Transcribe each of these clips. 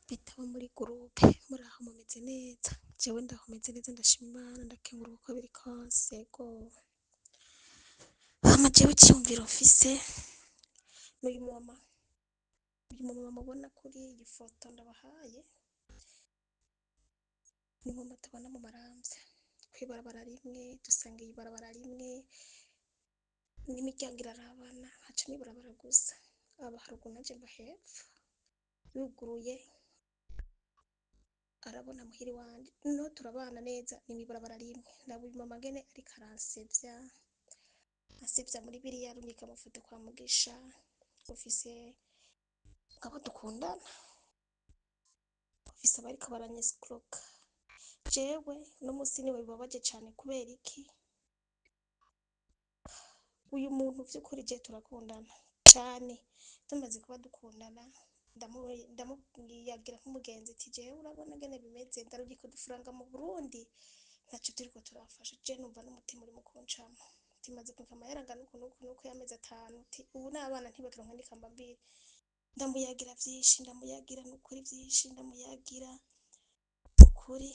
bitaba muri gurupe muraho mumeze neza, jewe ndaho meze neza ndashima Imana ndakenguruka uko biri kose go. Hama jewe iciyumviro mfise n'uyu mama mubona kuri iyi foto ndabahaye, ni mama tubona mu Maramvya kw'ibarabara rimwe, dusangiye ibarabara rimwe n'imiryango irarabana, hacamwo ibarabara gusa, aba haruguru nanje mba hepfo, yuguruye arabona muhiri wanje, no turabana neza, ni mw'ibarabara rimwe. Ndabuye mama ngene ariko ansevya muri biriya rumika amafoto kwa Mugisha, ufise abo dukundana, ufise abariko baranyescroka. Jewe no musi niwe bibabaje cane, kubera iki? Uyu muntu vy'ukuri je turakundana cane, tumaze kuba dukundana ndamuyagira nk'umugenzi ati jewe urabona ngene bimeze, ndarungika udufaranga mu Burundi ntaco turiko turafasha, je numva n'umutima urimo kuncamwo, timaze kunka amahera angana uku n'uku n'uku y'amezi 5, ti ubu n'abana ntibakironka n'ikambambiri. Ndamuyagira vyinshi, ndamuyagira n'ukuri vyinshi, ndamuyagira ukuri.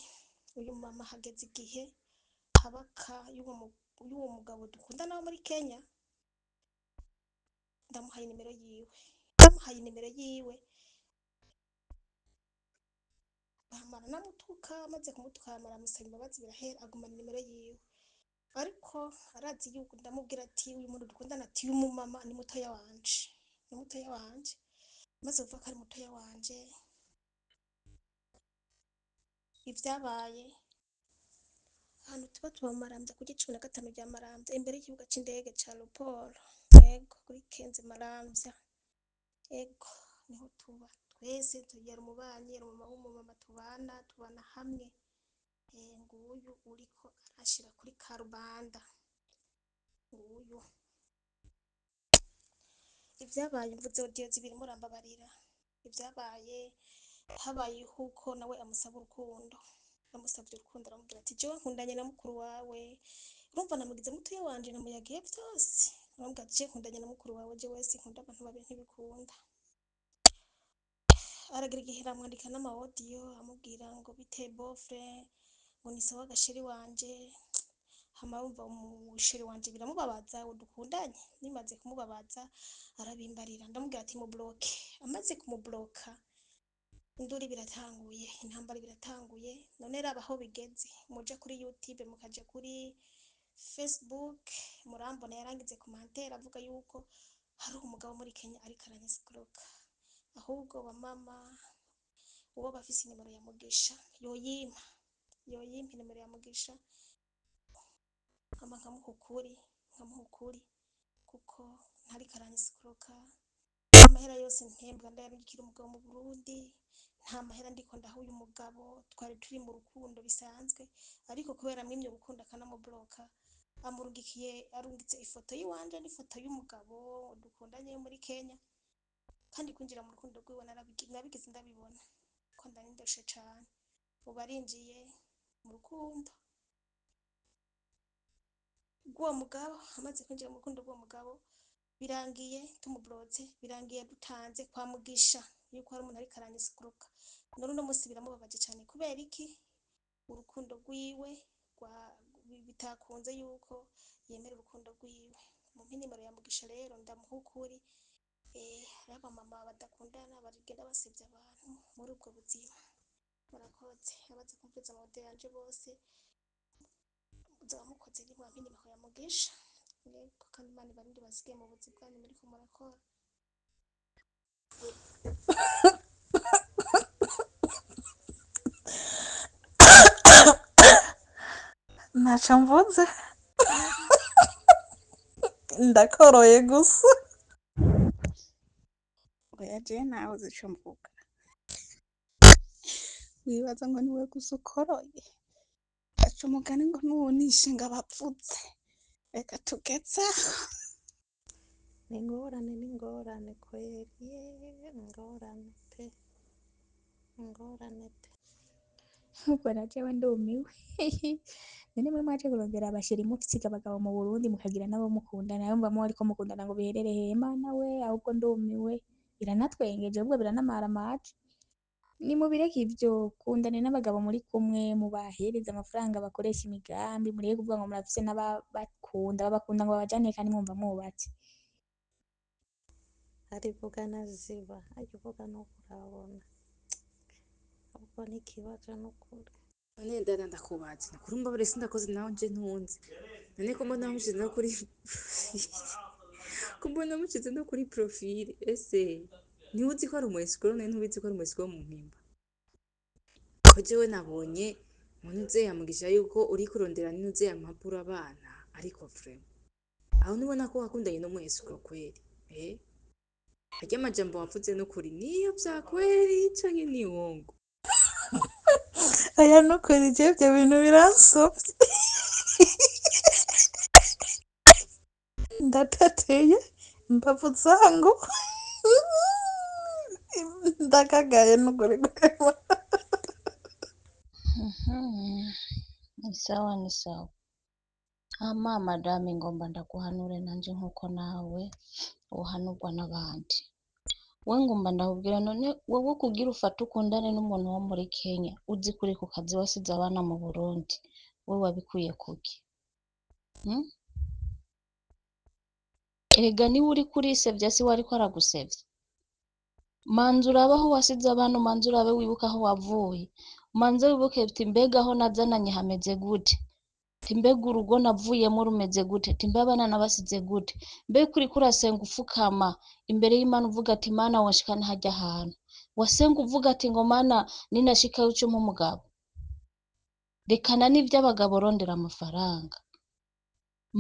Uyu mama hageze igihe habaka y'uwo mugabo dukundana wo muri Kenya, ndamuhaye nimero yiwe, bahamara namutuka, maze kumutuka hamara amusaba imbabazi birahera, agumana nimero yiwe, ariko arazi yuko ndamubwira ati uyu muntu dukundana ati uyu mumama ni mutoya wanje, maze uvuga ko ari mutoya wanje. Ivyabaye ahantu tuba mu Maramvya kuri 15 rya Maramvya, imbere y'ikibuga c'indege ca Luporo, yego kuri Kenze Maramvya, yego niho tuba twese, tugira umubanyi, yari umumama tubana hamwe. Nguyu uriko arashira kuri karubanda, nguyu. Ivyabaye mvuze audio zibiri murambabarira. Ivyabaye habaye huko nawe amusaba urukundo, namusavye urukundo, aramubwira ati jewe nkundanye na mukuru wawe, urumva namugize mutoya wanje, namuyagiye vyose, aramubwira ati jewe nkundanye na mukuru wawe, jewe sinkunda abantu babiri, ntibikunda. Aragira igihe aramwandika n'ama audio amubwira ngo bite bofre, ngo ni sawa gasheri wanje. Hama urumva umusheri wanje biramubabaza, dukundanye, nimaze kumubabaza arabimbarira, ndamubwira ati mubloke. Amaze kumubloka induri biratanguye, intambara biratanguye, none raba aho bigeze, muja kuri YouTube mukaja kuri Facebook murambona yarangize commentaire avuga yuko hari umugabo muri Kenya ariko aranyescroka. Ahubwo wa mama uwo bafise nimero ya Mugisha yoyimpa nimero ya Mugisha, hama nkamuha ukuri kuko ntariko aranyescroka. Amahera yose mpembwa ndayarungikira umugabo mu Burundi, nta mahera ndiko ndaha uyu mugabo, twari turi mu rukundo bisanzwe, ariko kubera mwimye urukundo akanamubloka, arungitse ifoto yiwanje n'ifoto y'umugabo dukundanye muri Kenya, kandi kwinjira mu rukundo rwiwe nabigize ndabibona ko ndarindoshe cane. Ubu arinjiye mu rukundo rw'uwo mugabo, amaze kwinjira mu rukundo rw'uwo mugabo birangiye tumublotse, birangiye dutanze kwa Mugisha yuko hari umuntu ariko aranyescroka. None uno musi biramubabaje cane, kubera iki? Urukundo rwiwe bitakunze yuko yemera urukundo rwiwe. Mumpe nimero ya Mugisha rero ndamuha ukuri. Raba mama badakundana barigenda basevya abantu muri ubwo buzima. Murakoze, abaza kumviriza amaudio yanje bose muzaba mukoze, nimwampe nimero ya Mugisha, yego, kandi Imana ibarinde basigaye mu buzi bwanyu muriko murakora. Ntaco mvuze ndakoroye gusa, oya je nabuze ico mvuga, wibaza ngo niwe gusa ukoroye, aca umugani ngo nuwunishe ngo abapfutse. Reka tugeze aho. N'ingorane kweri, ingorane pe. Mbona jewe ndumiwe. None mwe mwaje kurondera abasheri mufise abagabo mu Burundi mukagira nabo mukundana, yumva mwo ariko mukundana ngo biherereye, Mana we, ahubwo ndumiwe, biranatwengeje, ahubwo biranamara amaje. nimubireke ivyo, kundane n'abagabo muri kumwe, mubahereze amafaranga bakoresha imigambi, mureke kuvuga ngo murafise n'ababakunda, babakunda ngo babajane kandi mwumva mwubatse. arivuga naziba agivuga nuko urabona ubwo n'ikibazo n'ukuri. none dada ndakubaza nukuri mbabare sindakoze nawe nje ntunze none ko mbona mushize no kuri ko mbona mushize no kuri profile ese ntiwuzi ko ari umu escrow none ntubizi ko ari umu escrow mu mpimba ko jewe nabonye munuze yamugisha yuko uri kurondera ninuze yampapuro abana ariko vraiment aho nibona ko wakundanye no mu escrow kweli arya amajambo wavuze n'ukuri niyo vya kweli canke ni uongo aya nukuri je ibyo bintu biransovye ndatateye imbavu zangu ndakagaye nukuri kwema. Ni sawa ni sawa. Ama madame ngomba ndaguhanure nanje nkuko nawe uhanurwa n'abandi. We ngomba ndakubwira none wowe kugira ufate ukundane n'umuntu wo muri Kenya uzi kuri ku kazi wasize abana mu Burundi we wabikuye kuki? Erega niba uri kurisevya si wariko aragusevya. Manza urabe aho wasize abana, manza urabe wibuka aho wavuye, manza wibuke uti mbega aho nazananye hameze gute, ti mbega urugo navuyemo rumeze gute, ti mbe abana nabasize gute, mbega uriko urasenga ufukama imbere y'Imana uvuga ati Mana wanshikana harya hantu, wasenga uvuga ati ngo Mana ninashikayo uce umpa umugabo. Rekana n'ivy'abagabo rondera amafaranga,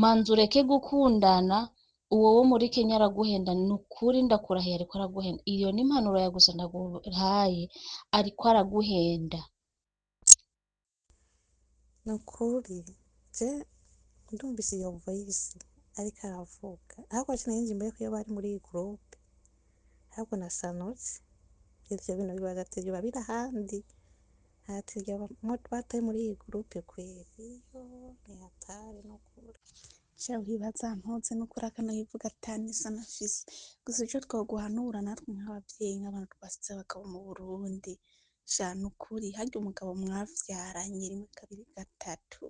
manza ureke gukundana uwo wo muri Kenya araguhenda, nukuri ndakurahiye ariko araguhenda. Iyo ni impanuro ya gusa ndaguhaye, ariko araguhenda. Nukuri je ndumvise iyo voice ariko aravuga ahubwo sinari imbere ko iyo bari muri iyi groupe ahubwo nasanutse ivyo bintu bibaza ati biba biri ahandi ati batari muri iyi groupe kweri yo ni hatari nukuri. Sha wibaza mpuze nukuri akanayivuga atani sana fise gusa ico twoguhanura natwe nk'abavyeyi nk'abantu twasize abagabo mu Burundi sha nukuri harya umugabo mwavyaranye rimwe kabiri gatatu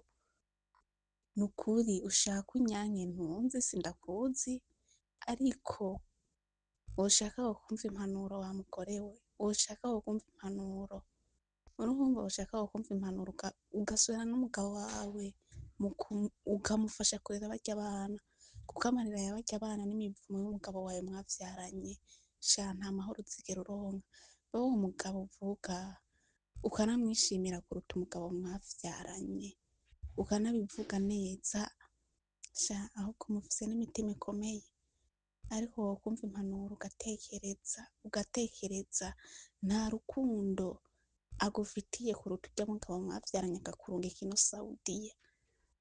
nukuri ushaka unyanke ntunzi sindakuzi ariko woshaka wokumva impanuro wa mugore we woshaka wokumva impanuro urumva woshaka wokumva impanuro ugasubira n'umugabo wawe ukamufasha kurera barya abana kuko amarira ya barya abana n'imivumo y'umugabo wawe mwavyaranye sha nta mahoro uzigera uronka. Wowe umugabo uvuga ukanamwishimira kuruta umugabo mwavyaranye ukanabivuga neza sha ahubwo mufise n'imitima ikomeye ariko wokumva impanuro ugatekereza nta rukundo agufitiye kuruta urya mugabo mwavyaranye akakurungika ino Saudiya.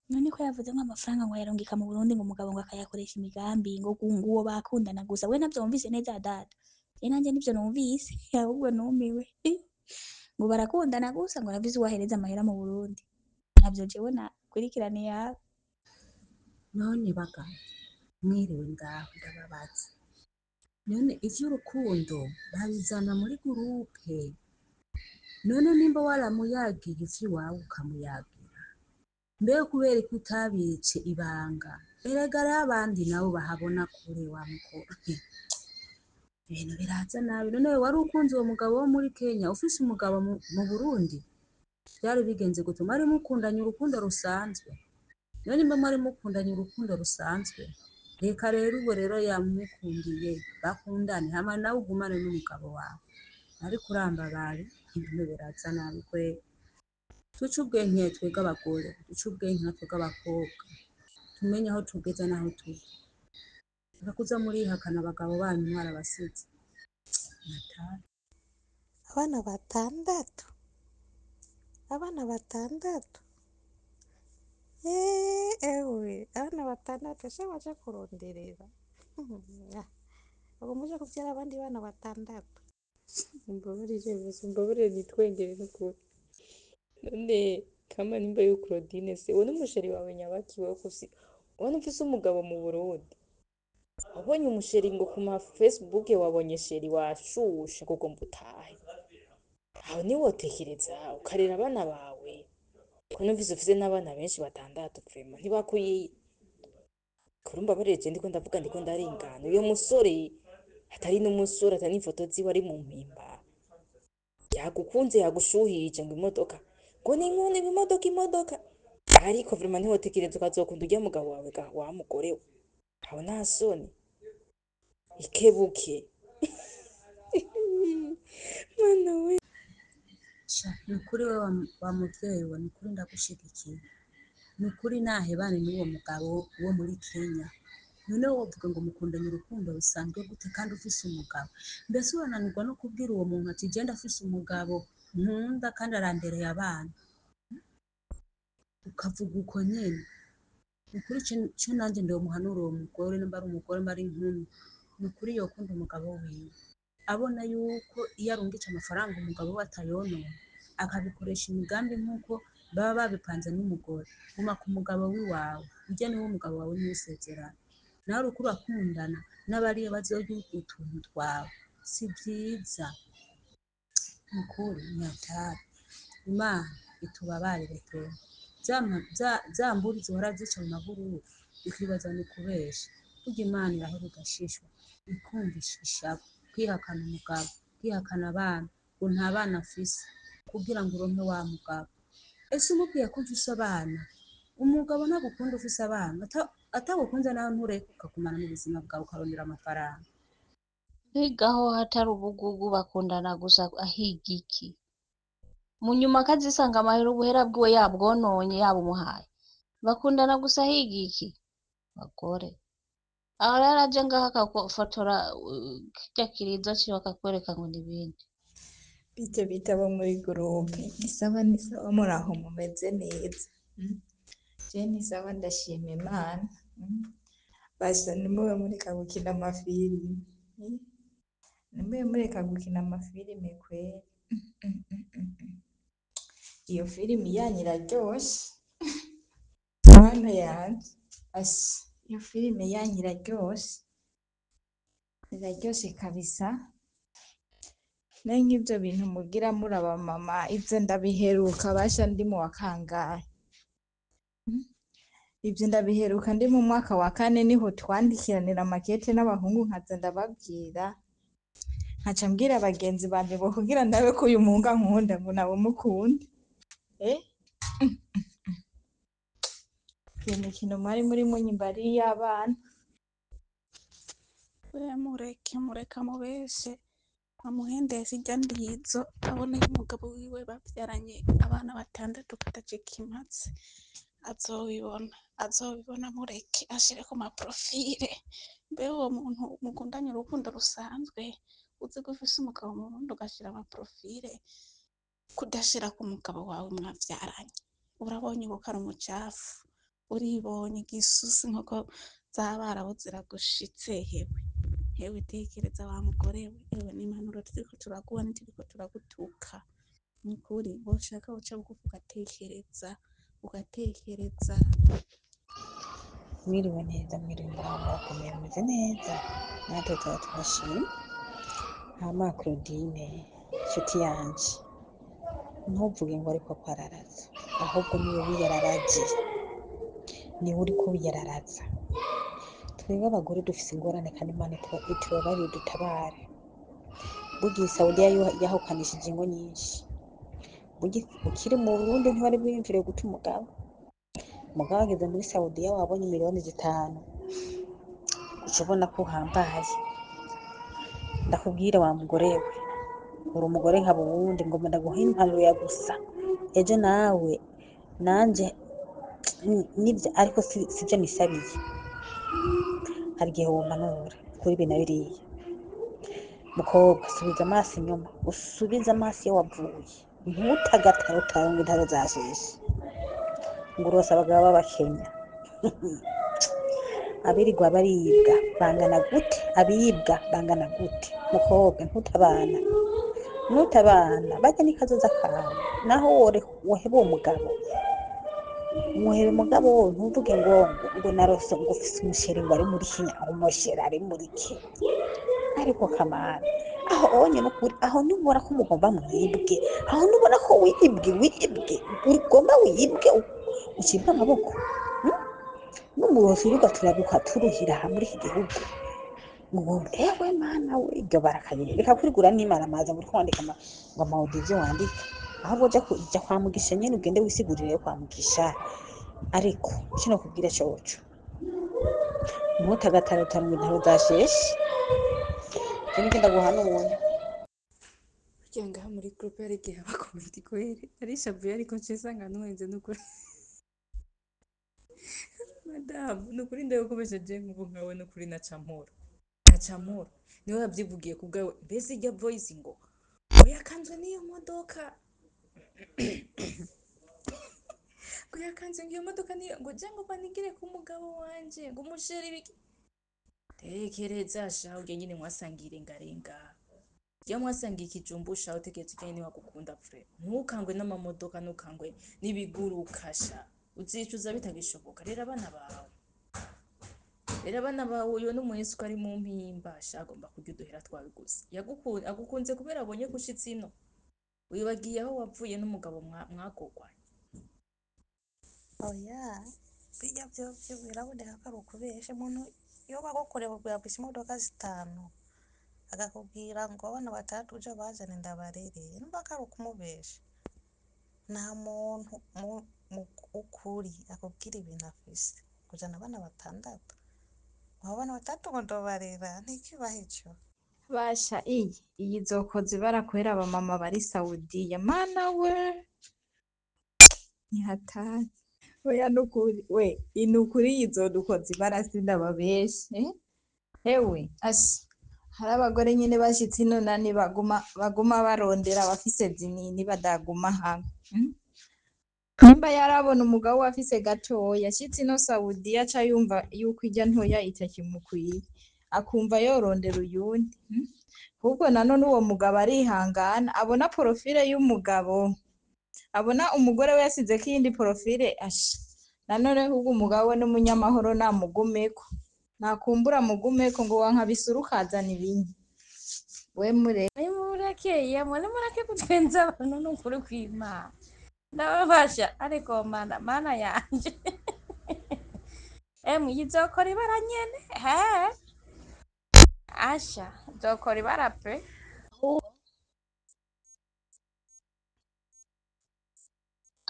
None ko yavuze ngo amafaranga ngo yarungika mu Burundi ngo umugabo ngo akayakoresha imigambi ngo uwo bakundana gusa, we navyo wumvise neza dada? Je nanje nivyo numvise ahubwo numiwe ngo barakundana gusa ngo aravize uwahereza amahera mu Burundi, navyo jewe nakurikiraniye hafi. None baga mwiriwe ngaho ndababaza, none ivy'urukundo babizana muri gurupe, none nimba waramuyagiye ivy'iwawe ukamuyagira, mbega kubera ko utabice ibanga? Erega rero abandi nabo bahabona kure wa mukobwa, ibintu biraza nabi. None wari ukunze uwo mugabo wo muri Kenya ufise umugabo mu Burundi, byari bigenze gute? Mwari mukundanye urukundo rusanzwe? None nimba mwari mukundanye urukundo rusanzwe, reka rero ubwo rero yamukundiye bakundane hama nawe ugumane n'umugabo wawe, ariko urambabari ibintu biraza nabi kweri. Tuce ubwenge twebwe abagore, tuce ubwenge natwe bw'abakobwa, tumenye aho tugeze n'aho turi. Barakuza murihakana abagabo banyu mwarabasize. Abana batandatu abana batandatu ewe abana batandatu se waje kuronderera ubwo muje kuvyara abandi bana batandatu. Mbabarire nitwengere n'ukuri. None kama nimba yo Claudine se wowe n'umusheri wawe nyabakiwe ko si ubona ufise umugabo mu Burundi, wabonye umusheri ngo ku ma Facebook wabonye sheri washushe kuko mbutahe aho niwotekereza ukarera abana bawe ko numvise ufise n'abana benshi batandatu vrema ntibakwiye kurumba bareje ndiko ndavuga ndiko ndarengana uyo musore atari n'umusore atari n'ifoto ziwe ari mu mpimba yagukunze yagushuhije ngo imodoka ngo ninkuni imodoka ariko vrema ntiwotekereza ukazokunda urya mugabo wawe ga wa mugore we aho nta soni ikebuke mwana we sha ni ukuri we wa muvyeyi we ni ukuri ndagushigikiye ni ukuri nahebane n'uwo mugabo wo muri Kenya none wovuga ngo mukundanye urukundo rusanzwe gute kandi ufise umugabo mbese urananirwa no kubwira uwo muntu ati je ndafise umugabo nkunda kandi arandereye abana ukavuga uko nyene ni ukuri co nanje ndomuhanura uwo mugore nimba ari umugore mba ari inkumi ni ukuri yokunda umugabo wiwe abona yuko iyo arungitse amafaranga umugabo we atayonona akabikoresha imigambi nk'uko baba babipanze n'umugore guma ku mugabo w'iwawe urya niwe umugabo wawe ntiwusezerane nawe uriko urakundana n'abariya bazorya utuntu twawe si vyiza ni ukuri nyatari imana itubabarire twebwe za mburi zihora zica mu maguru ukibaza ni kubesha burya imana irahera igashishwa ikumvisha ishavu kwihakana umugabo kwihakana abana ngo nta bana afise kugira ngo uronke wa mugabo ese umubwiye ko ufise abana umugabo ntagukunda ufise abana atagukunze nawe ntureke ukagumana n'ubuzima bwawe ukarondera amafaranga bigaho hatari ubugugu bakundana gusa ahiga iki mu nyuma akazisanga amahera ubuhera bwiwe yabwononye yabumuhaye bakundana gusa ahiga iki bagore aho rero aje ngaho akagufotora kirya kirizo ciwe akakwereka ngo n'ibindi bite bitabo muri gurupe ni sawa muri aho mumeze neza je ni sawa ndashima imana basa nimube mureka gukina amafilimi nimube mureka gukina amafilimi kweri iyo filimi yanyu iraryoshe mwana yanje asi iyo filimi yanyu iraryoshe kabisa nayo nk'ibyo bintu mugira muraba mama ibyo ndabiheruka basha ndi mu wa kangahe ibyo ndabiheruka ndi mu mwaka wa 4 niho twandikiranira amakete n'abahungu nkaza ndababwira nkaca mbwira abagenzi banje ngo kugira ndabe ko uyu muhungu ankunda ngo nabo mukunde iyo mikino mwari muri munyimbari y'abana mureka mubeshe amuhendesha irya ndizo abona umugabo wiwe bavyaranye abana 6 katacika imatsi azobibona mureke ashire ku maprofile mbe uwo muntu mukundanye urukundo rusanzwe uzi ko ufise umugabo mu Burundi ugashira amaprofile kudashira ku mugabo wawe mwavyaranye urabonye ko ari umucafu uribonye igisusi nk'uko zabaraho ziragushitse hewe tekereza wa mugore wewe n'impanuro turiko turaguha ntiriko turagutuka nikuri woshaka uca bugufi ugatekereza mwiriwe neza mwiriwe murakomeye meze neza natwe tuba turashima hama Claudine nshuti yanje ntuvuge ngo ariko pararaza ahubwo niwe wiyararaje niwe uriko wiyararaza twebwe abagore dufise ingorane kandi Imana itubabarire dutabare burya Saudiya yahukanishije ingo nyinshi burya ukiri mu Burundi ntiwari bwiyumvire guta umugabo ageze muri Saudiya wabonye miliyoni 5 ucubona ko uhambaye ndakubwira wa mugore we uri umugore nka buwundi ngo ndaguha impanuro ya gusa ejo nawe nanje nibyo ariko sibyo nisabiye hari igihe wompanura kuri bina biriya mukobwa subiza amaso inyuma usubize amaso iyo wavuye ntutagatarutara ngo intare zashishe ngo urose abagabo b'abakenya abirirwa baribwa bangana gute abibwa bangana gute mukobwa ntutabana bajya n'ikazoza kawe naho woheba uwo mugabo muhebe mugabo wowe ntuvuge ngo narose ngo ufise umusheri ngo ari muri Kenya umusheri ari muri Kenya ariko kamana aho onye n'ukuri aho nubona ko mugomba mwibwe, aho nubona ko wibwe ugomba wibwe ucibwe amaboko n'umurozi ugaturabikwa turuhira aha muri iki gihugu ngo ewe mana we iryo barakanyene reka kurigura n'imana maza muri kwandika ngo amawudiyo wandika ahubwo jya kwa mugisha nyene ugende wisigurire kwa mugisha ariko kino kubwira coco ntutagatarutara ngo intaro zasheshe kini kenda guhanura burya ngaha muri groupe hari igihe abakomenti kweri arishavuye ariko nsanga ntuhenze n'ukuri madamu n'ukuri ndagukomeje nk'ubu nkawe n'ukuri nacamura niwe yabyivugiye ku bwawe mbese ijya voice ngo yakanzwe n'iyo modoka ngo yakanzwe n'iyo modoka niyo ngo jya ngo banigire ku mugabo wanje ngo umusheri biki tekereza sha ujye nyine mwasangire ngarenga iyo mwasangiye ikijumbusha utegetse ujye nyine wagukunda frere ntukangwe n'amamodoka ntukangwe n'ibigurukasha uzicuza bitagishoboka rero abana bawe uyu n'umuhisi ko ari mu mpimba agomba kujya uduhera twawe gusa agukunze kubera abonye ko ushitse ino wibagiye aho wapfuye n'umugabo mwagogwanye oya bijya byo biraboneka ko ari ukubesha umuntu iyo bagukoreye bakubwira imodoka 5 akakubwira ngo abana 3 uje bazane ndabarere numva ko ari ukumubesha nta muntu ukuri akubwira ibintu afise kujana abana 6 abo bana 3 ngo ndobarera ntikibaho ico basha iyi zokoze barakwera abamama bari Saudiya mana we nihatari oya nukuri we inukuri yizodukoze barasinda babeshe hewe asha hari abagore nyine bashitse ino nani baguma barondera abafise zinini badaguma hamwe nimba yarabona umugabo wafise gatoya ashitse ino Saudiya aca yumva yuko ijya ntoya itakimukwiye akumva yorondera uyundi ahubwo nanone uwo mugabo arihangana abona profile y'umugabo abona umugore we yasize ko iyindi profile asha nanone ahubwo umugabo we n'umunyamahoro namugumeko nakumbura mugumeko ngo wankabisura ukazana ibindi we murekeye mureke kutwenza abantu n'ukuri kw'Imana ndabafasha ariko mana yanje yizokora ibara nyene asha zokora ibara pe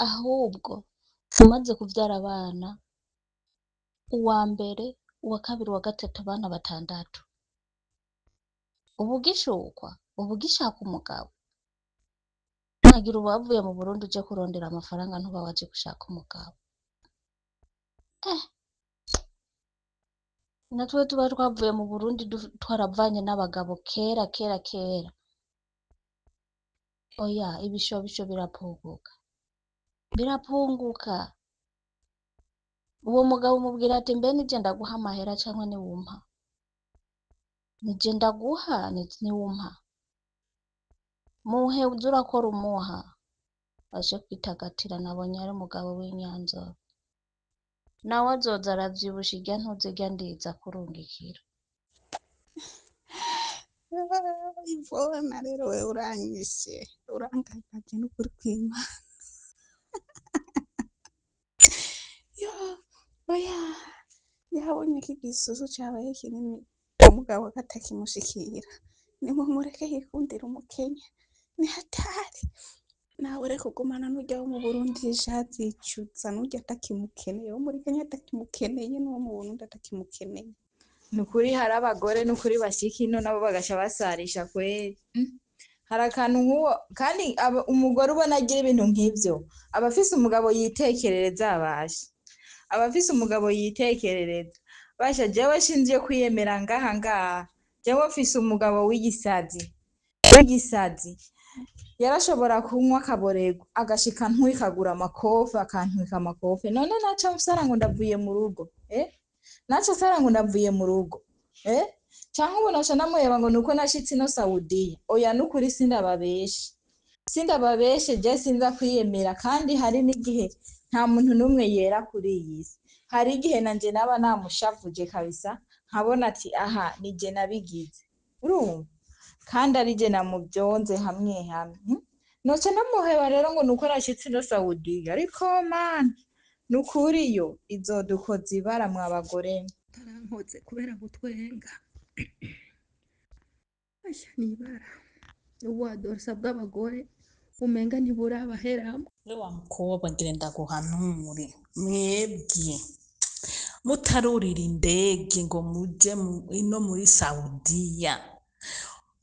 ahubwo umaze kuvyara abana uwa mbere uwa kabiri uwa gatatu abana 6 ubu gishaka umugabo nagira ubavuye mu Burundi uje kurondera amafaranga ntuba waje gushaka umugabo natwe tuba twavuye mu Burundi twaravanye n'abagabo kera oya ibishobisho birapunguka uwo mugabo umubwira ati mbe nije ndaguha amahera cyangwa niwumpa nije ndaguha niwumpa muhe uza urakora umuha aje kwitagatira nabonye ari umugabo w'inyanzoro nawe azoza aravyibusha irya ntuzirya ndiza kurungikira ivona rero we uranyishe urangagaje n'ukuri kw'Imana oya yabonye ko igisusu cabaye kinini umugabo katakimushikira nimumureke yikundira umukenya ni hatari nawe reka kugumana n'urya wo mu Burundi azicuza n'urya atakimukeneye wo muri Kenya atakimukeneye n'uwo mu Burundi atakimukeneye nukuri hari abagore nukuri bashika ino nabo bagasha basarisha kweri hari akantu nk'uwo kandi umugore ubona agira ibintu nk'ivyo abafise umugabo yitekerereza abafise umugabo yitekerereza basha jewe shinziye kwiyemera ngaha jewe mfise umugabo w'igisazi yarashobora kunywa akaborego agashika ntwikagura amakofe akantwika amakofe none naca msara ngo ndavuye mu rugo canke ubu naca namureba ngo nuko nashitse ino Saudiya oya nukuri sindababeshe je sinza kwiyemera kandi hari n'igihe nta muntu n'umwe yera kuri iyi si hari igihe nanje naba namushavuje kabisa nkabona ati aha nije nabigize urumva kandi ari je namuvyonze hamwe hamwe noce namuheba rero ngo nuko nashitse ino Saudiya ariko man nukuri yo izodukoza ibara mwa bagore tarankoze kubera gutwenga asha nibara ubwadorsa bw'abagore umenga ntiburabaheramo we wa mukobwa ngira ndaguhanure mwebwe mutarurira indege ngo muje ino muri Saudiya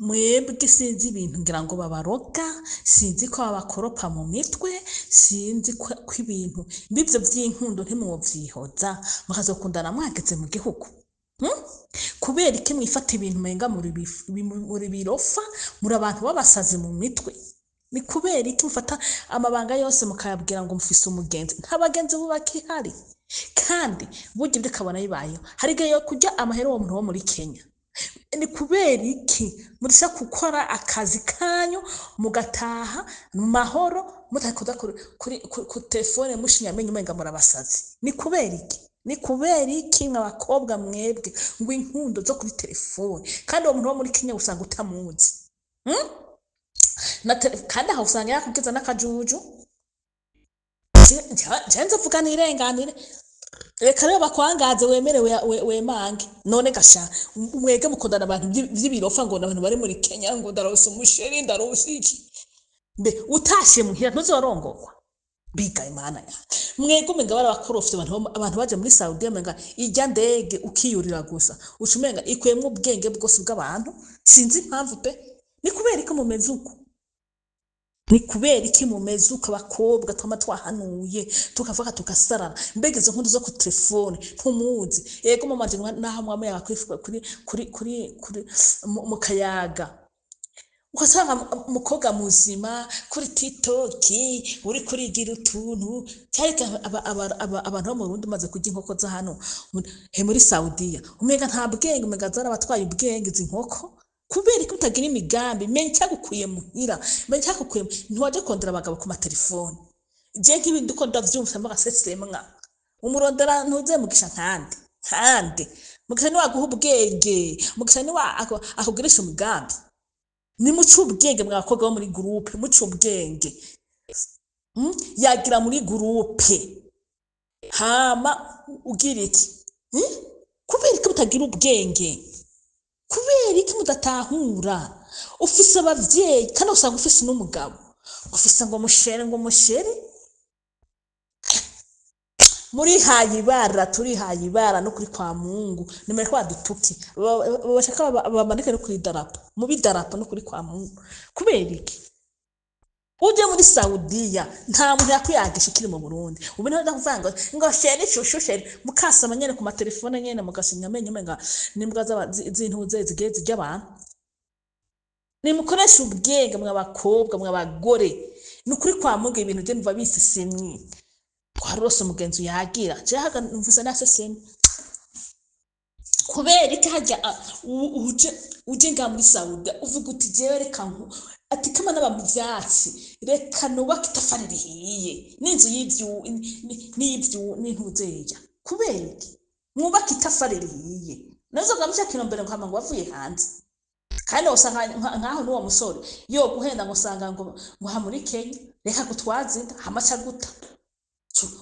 mwebwe sinzi ibintu ngira ngo babaroga sinzi ko babakoropa mu mitwe sinzi ko ibintu bivyo vy'inkundo ntimwovyihoza mukazokundana mwageze mu gihugu kubera iki mwifata ibintu menga muri birofa muri abantu babasazi mu mitwe ni kubera iki mufata amabanga yose mukayabwira ngo mufise umugenzi nta bagenzi bubakihari kandi burya ibyo kabona bibayeho hari igihe yo kurya amahera uwo muntu wo muri Kenya ni kubera iki murisha gukora akazi kanyu mugataha mu mahoro mutakoza ku telefone mushinya amenye umenga murabasazi ni kubera iki mw'abakobwa mwebwe ngo inkundo zo kuri telefone kandi uwo muntu wo muri Kenya usanga utamuzi kandi aho usanga yakubwiza n'akajuju nje vuga nirenganire reka rero bakwangaze wemerewe wemange none gasha mwege mukundana abantu vy'ibirofa ngo abantu bari muri Kenya ngo ndarose umusheri ndarose iki mbe utashe muhira ntuzorongorwa biga imana ya mwege umenga barabakorofye abantu baje muri Saudi amenga ijya ndege ukiyurira gusa ucumenga ikwemwe ubwenge bwose bw'abantu sinzi impamvu pe ni kubera ko mumeze uko ni kubera iki mumeze uko abakobwa twama twahanuye tukavuga tugasarara mbega izo nkundo zo ku telefone ntumuzi yego mumanje naho mwame yakwifuka kuri mu kayaga ukasanga umukobwa muzima kuri TikTok uri kurigira utuntu cyareka abantu bo mu Burundi maze kujya inkoko za hano he muri Saudiya umenga nta bwenge umenga zara batwaye ubwenge izi nkoko kubera ko utagira imigambi menye cyagukuye muhira menye cyagukuye ntiwaje kondera abagabo ku matelefone je nk'ibindi uko ndavyumva mbagasesema umurondera ntuze mugisha kandi mugisha ni waguha ubwenge mugisha ni akugirisha umugambi ni mucu ubwenge mwakobwa bo muri groupe mucu ubwenge yagira muri groupe hama ugira iki kubera ko utagira ubwenge kubera iki mudatahura ufise abavyeyi kandi usanga ufise n'umugabo ufise ngo musheri muri hayibara turi hayibara no kuri kwa Mungu nimere kwa dutuki bashaka bamanike no kuri darapo mu bidarapo no kuri kwa Mungu kubera iki uje muri Saudiya nta muntu yakwiyagisha kiri mu Burundi ubu niho ndakuvanga ngo sheri sheri mukasama nyene ku matelefone nyene mugasinya amenye umenga nimbwa z'intuze zigiye zijya abantu ni mukoresha ubwenge mw'abakobwa mw'abagore ni kuri kwa Mungu ibintu je numva bisisimye kwarose umugenzi yagira je haga mvuze naseseme kubera iki hajya uje nga muri Saudiya uvuga uti jewe reka ati kama naba mu vyatsi reka nubaka itafari rihiye n'inzu n'intuzeya kubera iki mwubaka itafari rihiye nazo gamusha kirombere ngo ngo wavuye hanze kandi usanga nkaho n'uwo musore yo guhenda ngo sanga ngo muri Kenya reka gutwazinda hamacha guta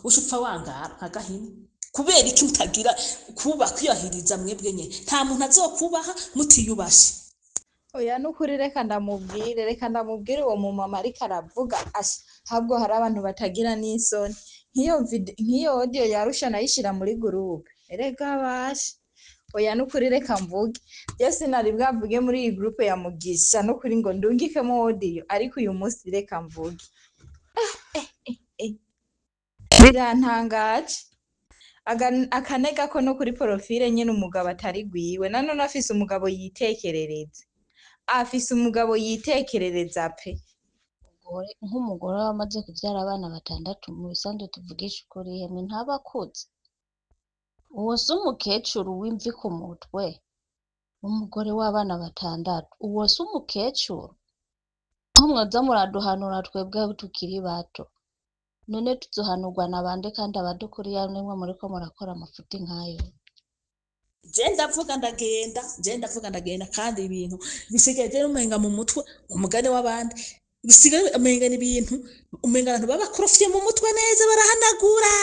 ushupfa wangara nkagahini kubera iki mutagira kuba kwiyahiriza mwebwe nye nta muntu azokubaha mutiyubashe oya nukuri reka ndamubwire uwo mu mama ariko aravuga habwo hari abantu batagira n'isoni nk'iyo audio yarusha nayishira muri groupe erega bashe oya nukuri reka mvuge byose nari bwavuge muri iyi groupe ya Mugisha nukuri ngo ndungikemo audio ariko uyu munsi reka mvuge birantangaje akanega ko no kuri profile nyene umugabo atari gwiwe nanone afise umugabo yitekerereza pe nk'umugore wamaze kubyara abana 6 mu bisanzwe tuvugisha ukuri yemwe ntabakuze uwo si umukecuru w'imvi ku mutwe umugore w'abana 6 uwo si umukecuru aho mwaza muraduhanura twebwe tukiri bato none tuzohanurwa nabande kandi abadukuriya nimwe muriko murakora amafuti nkayo je ndavuga ndagenda kandi ibintu bisigaye je umenga mu mutwe umugani w'abandi bisigaye umenga n'ibintu umenga abantu babakorofye mu mutwe neza barahanagura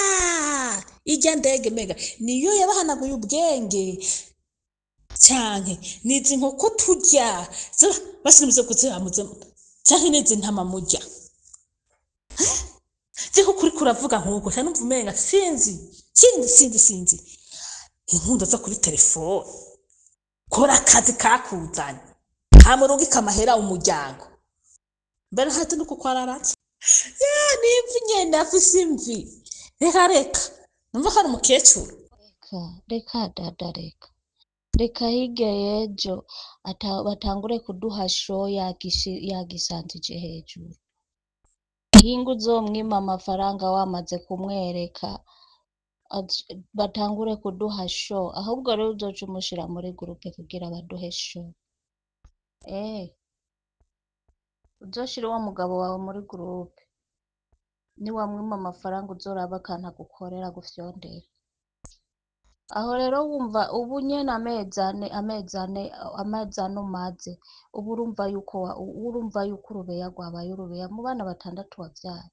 ijya ndege mega niyo yabahanaguye ubwenge canke nizi nkoko turya basimuze kuzihamuze canke nizi ntama murya ziko kuri kuravuga nk'uko cyane numva umenga sinzi inkunda zo kuri telefone kora akazi kakuzanye hamurungika amahera umuryango mbere hati nuko kwararatse ya nimvi nyene afise imvi reka numva ko ari umukecuru reka dada reka hirya y'ejo batangure kuduha show yagisanzije hejuru hinga uzomwima amafaranga wamaze kumwereka batangure kuduha show ahubwo rero uzoca umushira muri groupe kugira baduhe show uzoshira uwo mugabo wawe muri groupe niwamwima amafaranga uzoraba akantu agukorera gufyondera aho rero wumva ubu nyene amezi ane umaze ubu urumva yuko urubeya rwabaye urubeya mu bana 6 wavyaye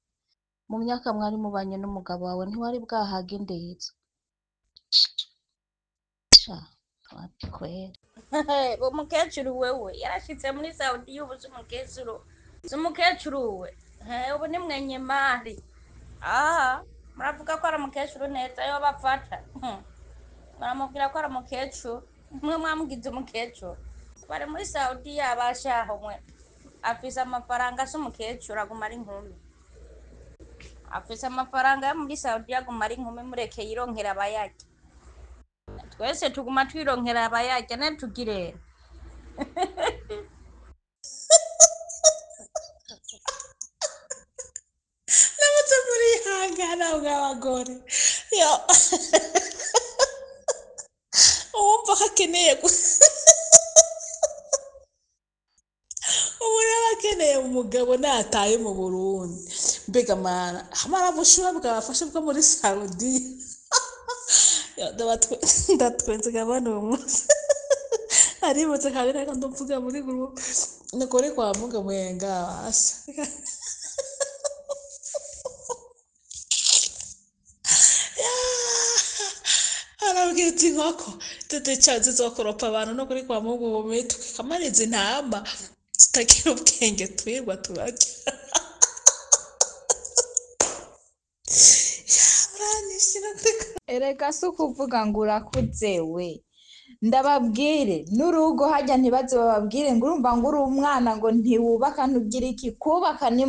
mu myaka mwari mubanye n'umugabo wawe ntiwari bwahaga indezi wapi kwera umukecuru wewe yarashitse muri Saudi y'ubu z'umukecuru we ubu ni mwenye mari muravuga ko ari umukecuru neza yo bafata baramubwira ko ari umukecuru mwe mwamugize umukecuru bari muri Saudi yabashaho mwe afise amafaranga se umukecuru aguma ari inkumi afise amafaranga yo muri Saudi aguma ari inkumi mureke yironkera abayarya twese tuguma twironkera abayarya netugire namutse muri hangana bw'abagore yo uwumva ko akeneye ubu rero akeneye umugabo nataye mu Burundi mbega mana amara bushuba bwabafashe bwo muri Saudi ndatwenze gabana uwo munsi aributse kabiri ariko ndumvuga muri groupe nikore kwa muga mwenga asa arabwita inkoko tutica zizokoropa abantu no kuri kwa mugu mu mitwe kamariza intamba zitagira ubwenge twirwa turarya erega si ukuvuga ngo urakuze we ndababwire n'urugo hajya ntibaze bababwire ngo urumva ngo uri umwana ngo ntiwubaka ntugire iki kubaka ni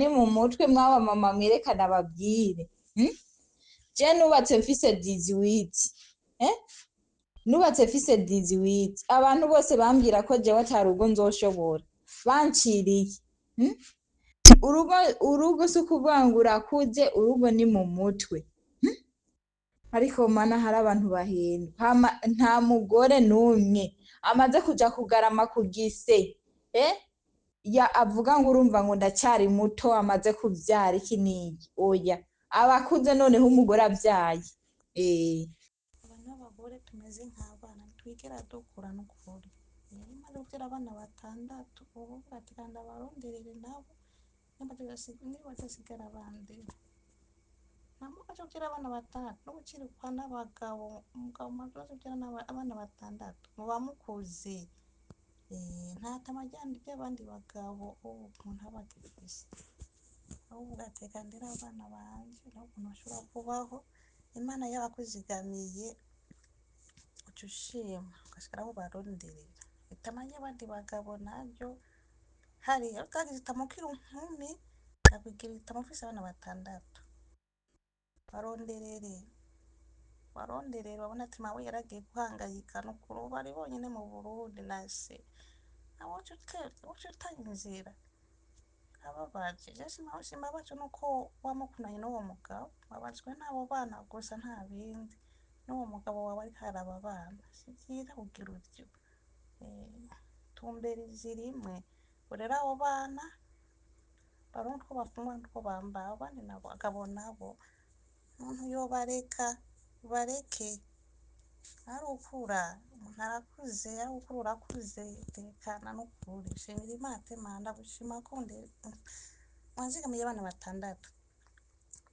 mu mutwe mwaba mama mwerekana ababwire je nubatse mfise 18 abantu bose bambwira ko jewe atarugo nzoshobora banciriye urugo si ukuvuga ngo urakuze urugo ni mu mutwe ariko mana hari abantu bahenda nta mugore n'umwe amaze kuja kugarama ku gise avuga ngo urumva ngo ndacyari muto amaze kuvyara iki n'iki oya abakuze noneho umugore abyaye aba n'abagore tumeze nk'abana twigera dukura n'ukuri maze kugira abana 6 ubu batiganda baronderere nabo nibazasigara bandera namo aje kugira abana 5 no gucirikwa n'abagabo umugabo maze kugira abana 6 muba mukuze nta tamajyandi by'abandi bagabo umuntu abagifise ahubwo ugatekandira abana banje n'ukuntu bashobora kubaho imana yabakuzigamiye ucushima ugashikaraho baronderera itamanye abandi bagabo nabyo hari utagize itamukira inkumi akwigira itamufise abana 6 baronderere babona ati mawe yaragiye guhangayika no kuri bari bonyine mu Burundi nase abo utanga inzira ababaje shima bacu nuko wamukunanye n'uwo mugabo babazwe n'abo bana gusa nta bindi n'uwo mugabo wawe ariko araba abana si byiza kugira utyo tumbera zirimwe urera abo bana baronka uko bafungwa n'uko bambara abandi nabo agabo nabo umuntu yobareke ari ukura umuntu arakuze ari ukura urakuze tekana n'ukuri shimira Imana ndagushima ko wanzigamiye abana 6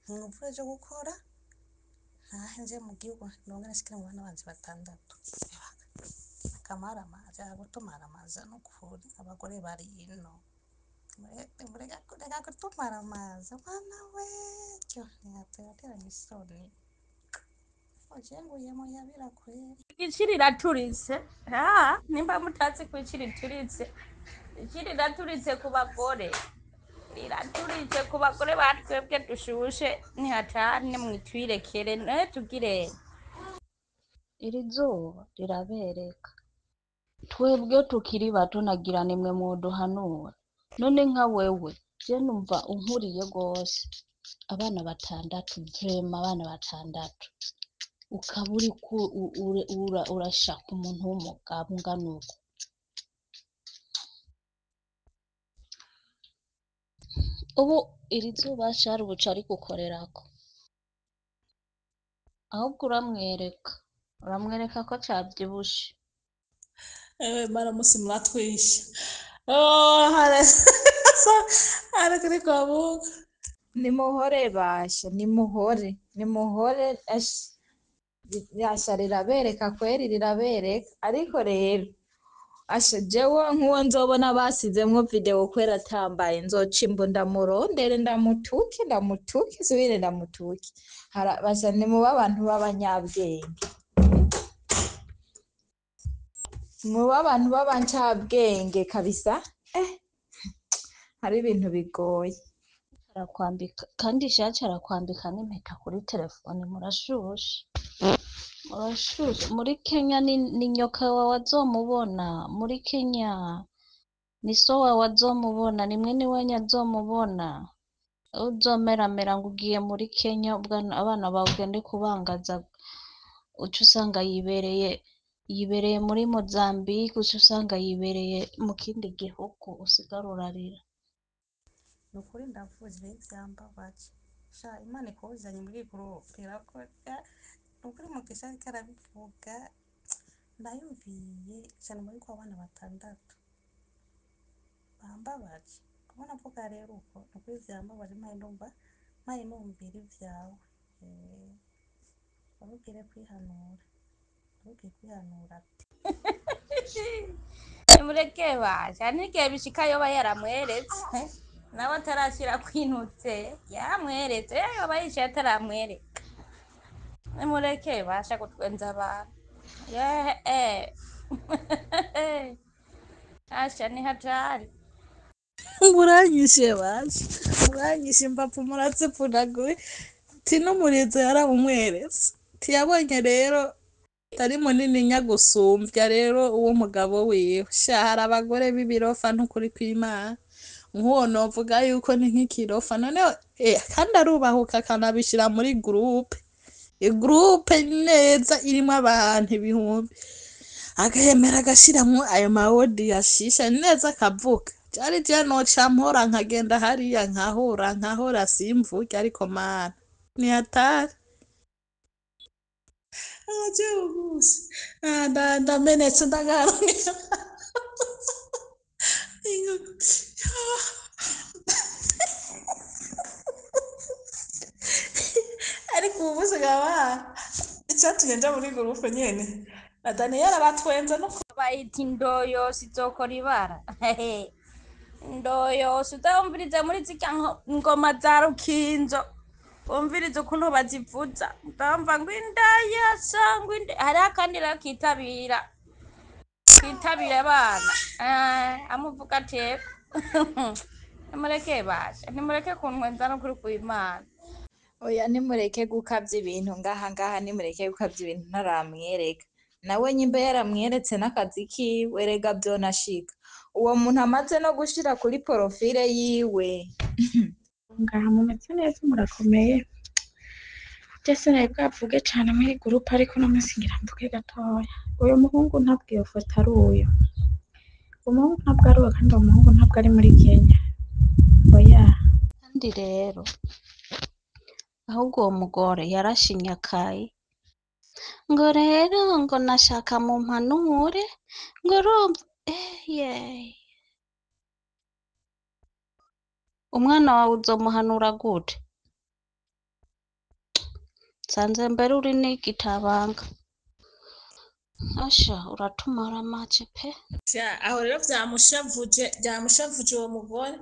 ntimvure zo gukora ntahe nje mu gihugu ndonga nashikira mu bana banje 6 akamaramaza gutumaramaza n'ukuri abagore bari ino mureka kutumaramaza mwana we cyo ntiyatera isoni ojenguyemo yabira kweli Ichiri raturitse nimba mutazi ko ichiri rituritse ichiri raturitse ku bagore riraturitse ku bagore batwebwe dushushe nihatane mwitwirekere tugire iri zuba rirabereka twebwe tukiri bato nagira nimwe muduhanura none nka wewe je numva unkuriye gose abana 6 vrema abana 6 ukaba urashaka umuntu w'umugabo ungana uko ubu iri zuba shari ubuca ari gukorerako ahubwo uramwereka ko cavyibushe maramusi muratwisha hara kuri kwa Mungu nimuhore basha nimuhore yasha rirabereka kweri rirabereka ariko rero asha jewe nk'uwo nzobona basizemwo video kwera atambaye nzoca imbo ndamurondere ndamutuke subire ndamutuke basha nimuba abantu b'abanyabwenge muba abantu b'abancabwenge kabisa hari ibintu bigoye arakwambika kandi shacha arakwambika n'impeta kuri telefone murashushe muri Kenya ni nyoka wawe azomubona muri Kenya ni so wawe azomubona ni mwene wanyu azomubona uzomeramera ngo ugiye muri Kenya abana bawe ugende kubangaza uca usanga yibereye muri Mozambique uca usanga yibereye mu kindi gihugu usigara urarira nukuri ndavuze ivyambabaje sha Imana ikuzanye muri groupe irakoze nukuri mugisha ariko arabivuga ndayumviye cyane muri kwa bana 6 bambabaje kubona avuga rero uko nukuri vyambabaje mpaye numvira ivyawe abugire kwihanura mureke basha n'igihe bishika yoba yaramweretse nawe atarashira kwinutse yamweretse yoba yishaye ataramwereka nimureke basha kutwenza abantu asha ni hatari muranyishe basha muranyishe mbapfu murazipfunaguye tinumurizo yaramumweretse tiyabonye rero tari munini nyagusumvya rero uwo mugabo wiwe shahara abagore b'ibirofa ntukuri kw'Imana nk'uwo novuga yuko ni nk'ikirofa none kandi arubahuka akanabishira muri groupe neza irimo abantu ibihumbi agahemera agashiramwo ayo mawodi yashisha neza akavuga cyari je noca mpora nkagenda hariya nkahora simvuge ariko mana ni hatari aje ubusi ndamenetse ndagarumira ariko ubusi gaba icyatumye nja muri groupe nyene na Daniela batwenze no bayita indoyo sizokora ibara indoyo uzumvirize muri zirya ngoma za rukinzo umvirize ukuntu bazivuza ndumva ngo indaya sangwa hariho akandi rero kitabira abana amuvuga ateko nimureke basha nimureke kuntwenza no kuri kw'Imana oya nimureke gukabya ibintu ngaha nimureke gukabya ibintu ntaramwereka nawe nyimba yaramweretse n'akazi kiwe rega vyonashika uwo muntu amaze no gushira kuri porofile yiwe ngaha mumeze neza murakomeye jese nawe bwavuge cane muri groupe ariko no munsi ngira mvuge gatoya uyu muhungu ntabwo iyo foto ari uyu umuhungu ntabwo ari uwo kandi uwo muhungu ntabwo ari muri Kenya oya kandi rero ahubwo uwo mugore yarashinyakaye ngo rero ngo nashaka mumpanure ngo urumva yeee umwana wawe uzomuhanura gute nsanze mbere uri n'igitabanga asha uratumara make pe aho rero byamushavuje uwo mugore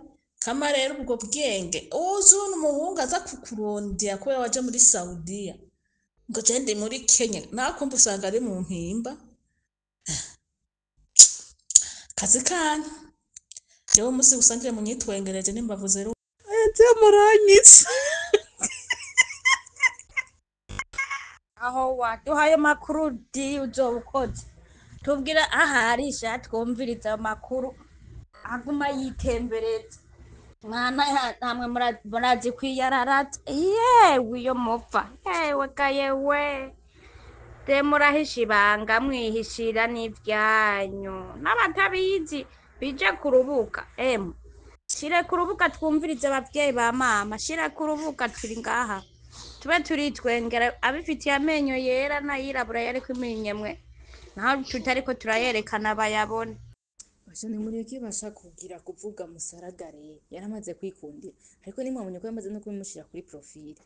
kama rero ubwo bwenge uzi umuhungu aza kukurondera kubera waje muri Saudiya ngo je ndi muri Kenya nakumva usanga ari mu mpimba kazi kanyu jewe umunsi usangire munyitwengereje nimbavu zero muranyitse aho waduhaye makuru di uzoba ukoze tubwira aharisha twumviriza amakuru aguma yitembereza mwana namwe murazi kwiyararaza yewe iyo mupfa yewe kayewe de murahisha ibanga mwihishira n'ivyanyu n'abatabizi bije kurubuka shire kurubuka twumvirize abavyeyi ba mama shire kurubuka turi ngaha tube turitwengera abifitiye amenyo yera n'ayirabura yariko iminyemwe naho tutariko turayerekana bayabone basha nimureke basha kugira kuvuga musaragare yaramaze kwikundira ariko nimwabonye ko yamaze no kubimushira kuri profile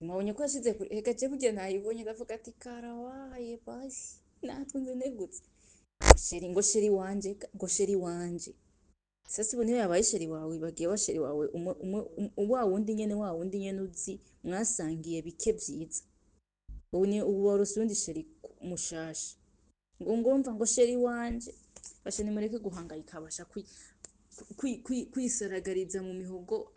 mwabonye ko yashize kuri hegaje burya nayibonye ndavuga ati karawaye basi natwe nzenegutse sheri wanje sasa ubu niyo yabaye sheri wawe bagiye wa sheri wawe wa wundi nyene uzi mwasangiye bike vyiza ubu warose undi sheri mushasha ngomva ngo sheri wanje basha nimureke guhangayika basha kwisaragariza mu mihogo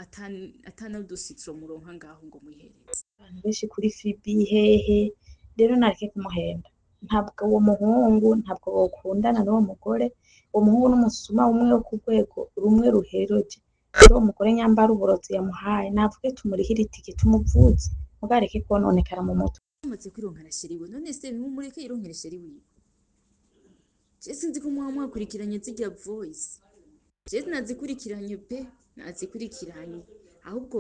atanadusitro muronka ngaho ngo mwihereze abantu benshi kuri fibi hehe rero nareke kumuhenda ntabwo uwo muhungu ntabwo bakundana n'uwo mugore uwo muhungu n'umusuma umwe wo ku rwego rumwe ruheroje rero uwo mugore nyambara uburozi yamuhaye navuge tumurihire itike tumuvuze mugareke kononekara mu mutwe amaze kwironkana sheri we none se mumureke yironkere sheri wiwe je sinzi ko mwakurikiranye zijya voice je nazikurikiranye pe nazikurikiranye ahubwo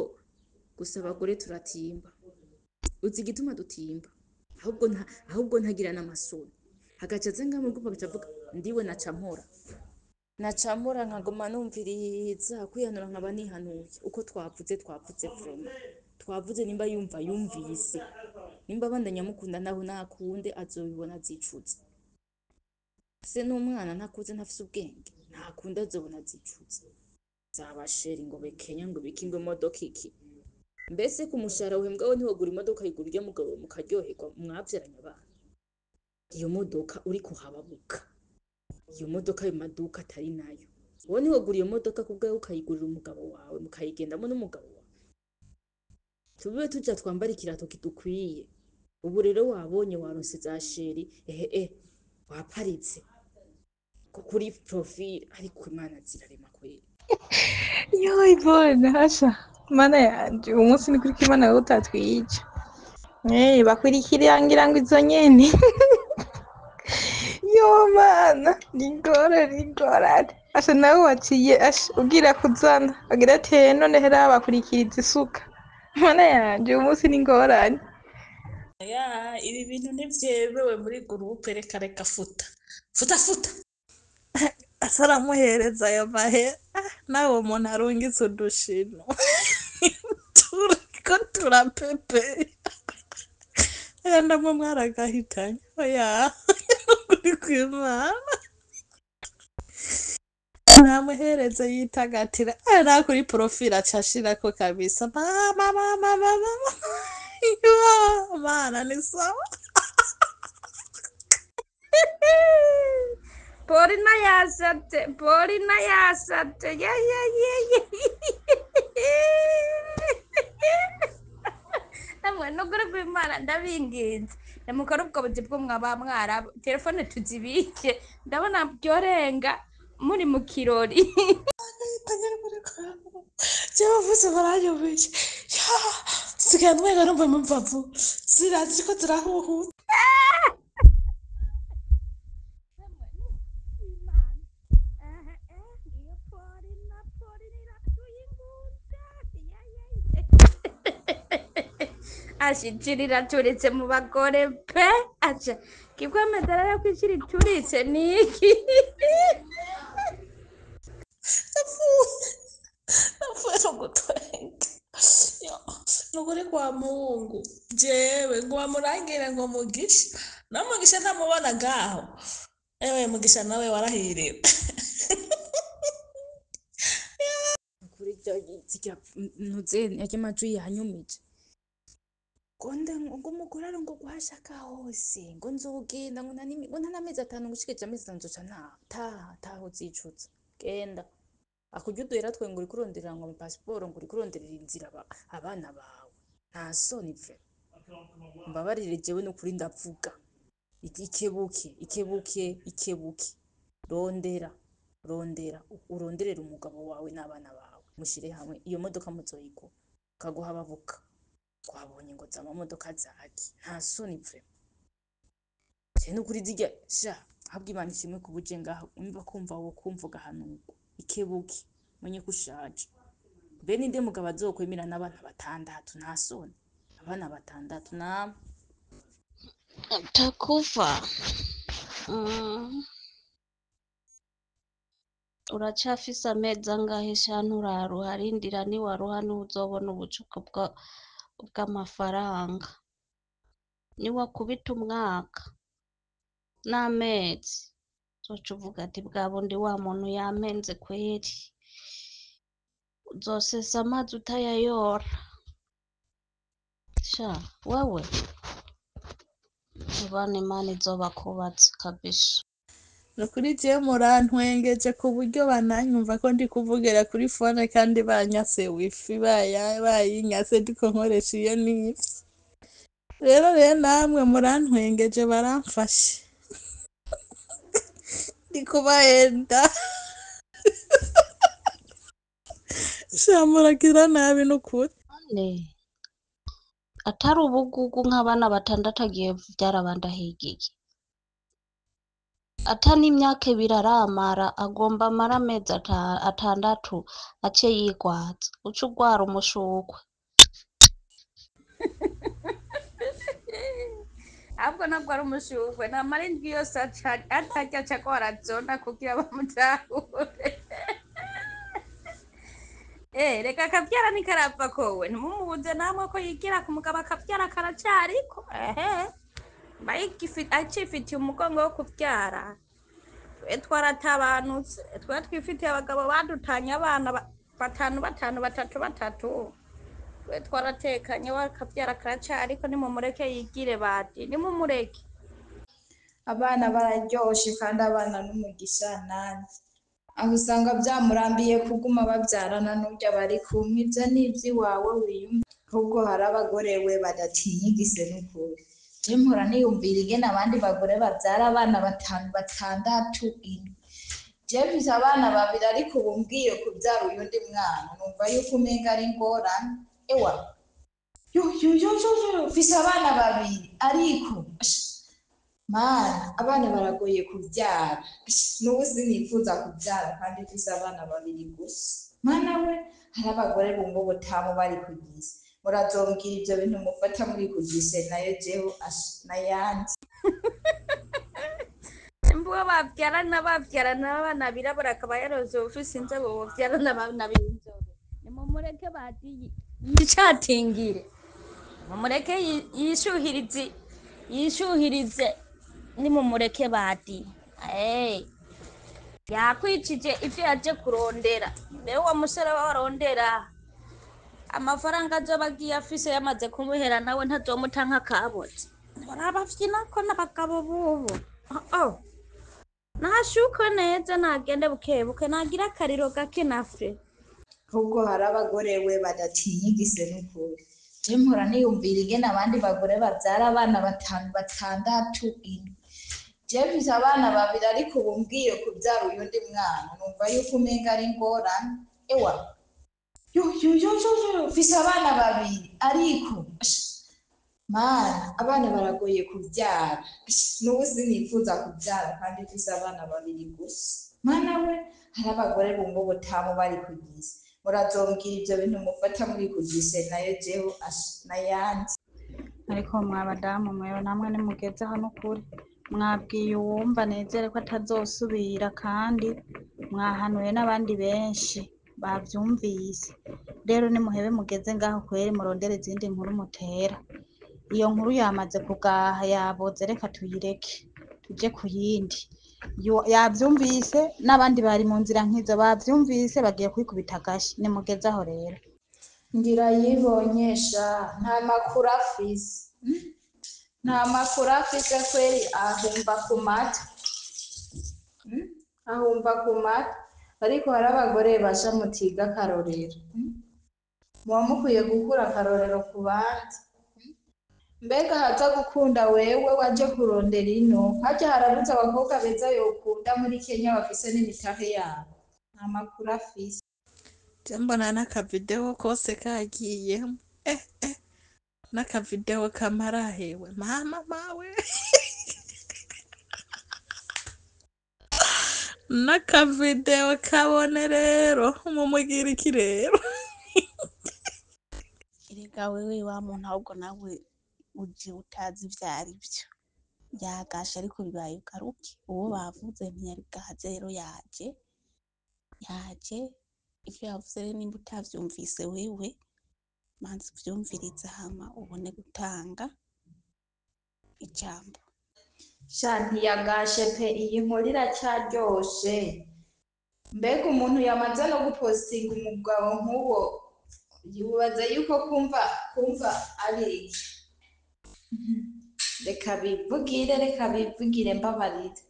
gusa abagore turatimba uzi igituma dutimba ahubwo ntagira n'amasoni hagaca zenga mu gupa gacavuga ndiwe nacamora nkagoma numviriza kwihanura nkaba nihanuye uko twavuze vrema twavuze nimba yumvise nimba bandanya mukunda naho nakunde azobibona zicuze se n'umwana nakuze ntafise ubwenge ntakunda azobona zicuze zabasheri ngo bekenya ngo bikingo imodoka iki mbese kumushara uhembwa we ntiwagura imodoka yigura ujya mugabo mukaryoherwa mwavyaranye abana iyo modoka uri kuhababuka iyo modoka ayo maduka atari nayo wowe ntiwagura iyo modoka kubwawe ukayigurira umugabo wawe mukayigendamo n'umugabo wawe tube tuja twambara ikirato kidukwiye ubu rero wabonye waronse za sheri waparitse kuri profile ariko Imana zirarema kweli yo ibona hasha mana yanje umunsi ni kuri Imana wowe utatwica bakurikira ngira ngo izo nyene yo mana ningorane asha nawe waciye ugira kuzana agira ati none hera bakurikiriza isuka mana yanje umunsi ningorane ibi bintu ntivyemewe muri groupe reka futa asaramuhereza ayo mahera nawe umuntu arungitse udushino turiko turapepe ndamwe mwaragahitanye oya kuri kwimana namuhereza yitagatira ara kuri profile acashirako kabisa mama mana ni sawa Polina yasate namwe nukuri kw'Imana ndabinginze namukora ubwo buzi bwo mwaba telefone tuzibike ndabona byorenga muri mu kirori Vuze baranyumvise sigaye mwenga numva mu mbavu ziriko zirahuhuta ashikirira turitse mu bagore pe acha kibwa medara yo kwishira turitse niki napfuye no gutwenga nukuri kwa Mungu jewe ngo bamurangire ngo Mugisha na Mugisha ntamubona ngaho ewe Mugisha nawe warahiriwe kuri zirya ntuze yarya amajwi yanyumije ngo umugore ari ngo guhashaka hose ngo nzogenda ngo nta n'amezi 5 gushikije amezi 5 nzoca taha uzicuza genda akurya uduhera twe ngo uri kuronderera ngo pasiporo ngo uri kuronderera inzira abana bawe nta soni ve mbabarire jewe n'ukuri ndavuga ikebuke rondera uronderera umugabo wawe n'abana bawe mushire hamwe iyo modoka muzoyigura kaguha bavuka twabonye ngo zama modoka zaki nta soni ve cyane n'ukuri zirya sha habwa Imana ishimwe kubuje ngaho umva kumva wo kumvuga hanuko ikebuke menye kushaje bene inde mugabo azokwemera n'abana 6 nta soni abana 6 na takufa uracafise amezi angahe shana uraruha rindira niwaruha uzobona ubucuko bw'amafaranga niwakubita umwaka n'amezi uzoca uvuga ati bwa bundi wa muntu yampenze kweri uzosesa amazi utayayora sha wewe ubana Imana izobakubatse kabisa nukuri jewe murantwengeje ku buryo bananyumva ko ndi kuvugira kuri fone kandi banyase wifi bayinyase ndiko nkoresha iyo nivyo rero namwe murantwengeje baramfashe ndi kubahenda sha muragira nabi n'ukuri atari ubugugu nk'abana 6 agiye byarabandahigiye ata n'imyaka 2 aramara agomba amara amezi 6 ace yigwaza uca ugwara umushukwe ahubwo ntabwo ari umushukwe namara indwi yose atarya aca agwara zona kugira bamutahure reka akabyara ntikarapfa kowe ntimumubuze namwe ko yigira ku mugabo akabyara karacariko acifitiye umugongo wo kubyara twe twaratabanutse twe twifitiye abagabo badutanye abana 5 twe twaratekanye wakabyara karacariko nimumureke yigire bati nimumureke abana bararyoshe kandi abana n'umugisha nani aho usanga byamurambiye kuguma babyarana n'urya bari kumwe ibyo n'iby'iwawe wiyumva ahubwo hari abagore we badatinya igise n'ukuri je mpora niyumvira ingene abandi bagore babyara abana 5 6 7 je mfise abana 2 ariko ubu mbwiye kubyara uyundi mwana numva yuko umenga ari ngorane ewa yo mfise abana 2 ariko mana abana baragoye kubyara n'ubu sinifuza kubyara kandi mfise abana 2 gusa mana we hari abagore bumva ubutamu bari kugisa murazombwira ibyo bintu mufata muri kugise nayo jewe nayandi mbuga babyarana abana birabura akaba yaroze ufise inzobe babyarana abana b'inzobe nimumureke badiye yicatingire mumureke yishuhirize nimumureke badiye yakwijije ivyo yaje kurondera mbere uwo musore warondera amafaranga azoba agiye afise yamaze kumuhera nawe ntazomutanka kabotse barabavyinako n'abagabo bubu nashuko neza nagende bukebuke nagira akariro gake nafre ahubwo hari abagore we badatinya igise n'ukuri je mpora niyumvira ingene abandi bagore babyara abana 5 6 7 je mfise abana 2 ariko ubu mbwiye kubyara uyundi mwana numva yuko umenga ari ngorane ewa yo mfise abana 2 ariko mana abana baragoye kubyara n'ubu sinifuza kubyara kandi mfise abana 2 gusa mana we hari abagore bumva ubutamu bari kugisa murazombwira ibyo bintu mufata muri kugise nayo jewe nayandi ariko mwabadamu mwewe namwe nimugeze hano kuri mwabwiye uwumva nezere ko atazosubira kandi mwahanuye n'abandi benshi bavyumvise rero nimuhebe mugeze ngaho kweri murondere izindi nkuru mutera iyo nkuru yamaze kugaha yaboze reka tuyireke tuje ku yindi yavyumvise n'abandi bari mu nzira nk'izo bavyumvise bagiye kwikubita agashi nimugeze aho rero ngira yibonyesha nta makuru afise nta makuru afise kweri ahumva ku mata ahumva ku mata ariko hari abagore basha mutiga akarorero muba mukwiye gukura akarorero ku bandi mbega haza gukunda wewe waje kurondera ino harya harabuze abakobwa beza yokunda muri Kenya bafise n'imitahe yabo nta makuru afise mbona n'akavideo kose kagiye n'akavideo kamarahewe mama mawe n'akavideo kabone rero mumugira iki rero erega wewe wa muntu ahubwo nawe uje utazi ivyari vyo yagasha ariko bibaye ugaruke uwo bavuze ntiyari bwaze rero yaje ivyo yavuze rero nimba utavyumvise wewe manzi uvyumviriza hama ubone gutanga ijambo sha ntiyagashe pe iyi nkuru iracaryoshe mbega umuntu yamaze no gupostinga umugabo nk'uwo yibaza yuko kumva ari iki reka bivugire mbabarire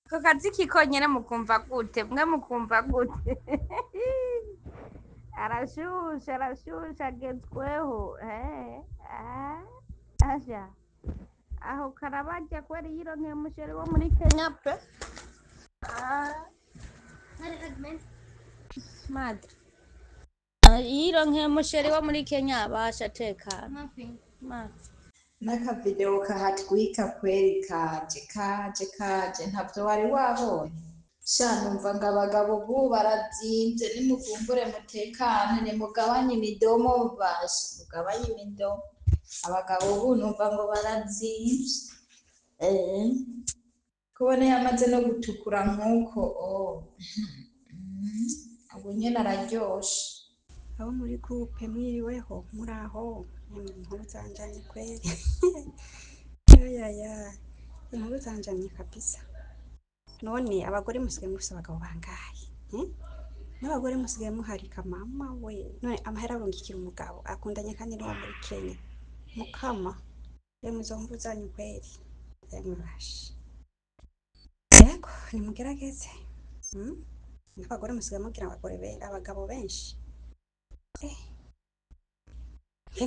ako kazi kikonyene mukumva gute mwe mukumva gute arashusha agezweho asha aho karabaja kweri yironkeye umusheri wo muri Kenya pe madre yironkeye umusheri wo muri Kenya basha tekana n'akavideo kahatwika kweri kaje ntavyo wari wabonye sha numva ngo abagabo ubu barazimvye nimuvumbure mutekane nimugabanye imidomo basha mugabanye imidomo abagabo ubu numva ngo barazimvye kubona yamaze no gutukura nk'uko ubu nyene araryoshe abo muri groupe mwiriweho muraho inkuru zanjanye kweli inkuru zanjanye kabisa none abagore musigaye mufise abagabo bangahe n'abagore musigaye muharika mama we none amahera arungikira umugabo akundanye kandi n'uwo muri Kenya mukama muzo nkuru zanyu kweli murashe yego nimugerageze n'abagore musigaye mugira abagabo benshi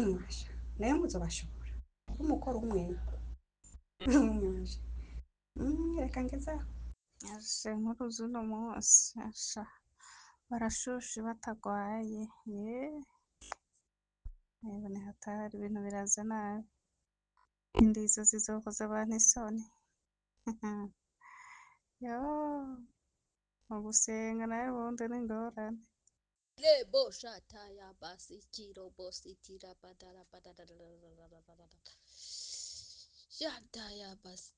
murashe nayo muzobashobora umukoro umwe reka ngezaho ashe inkuru z'uno munsi asha barashushe batagwaye ni hatari ibintu biraza nabi indizo zizokoza abantu isoni yo mu gusenga nayo bundi n'ingorane Lebo shata ya basi kiro bosi tira badara shata ya basi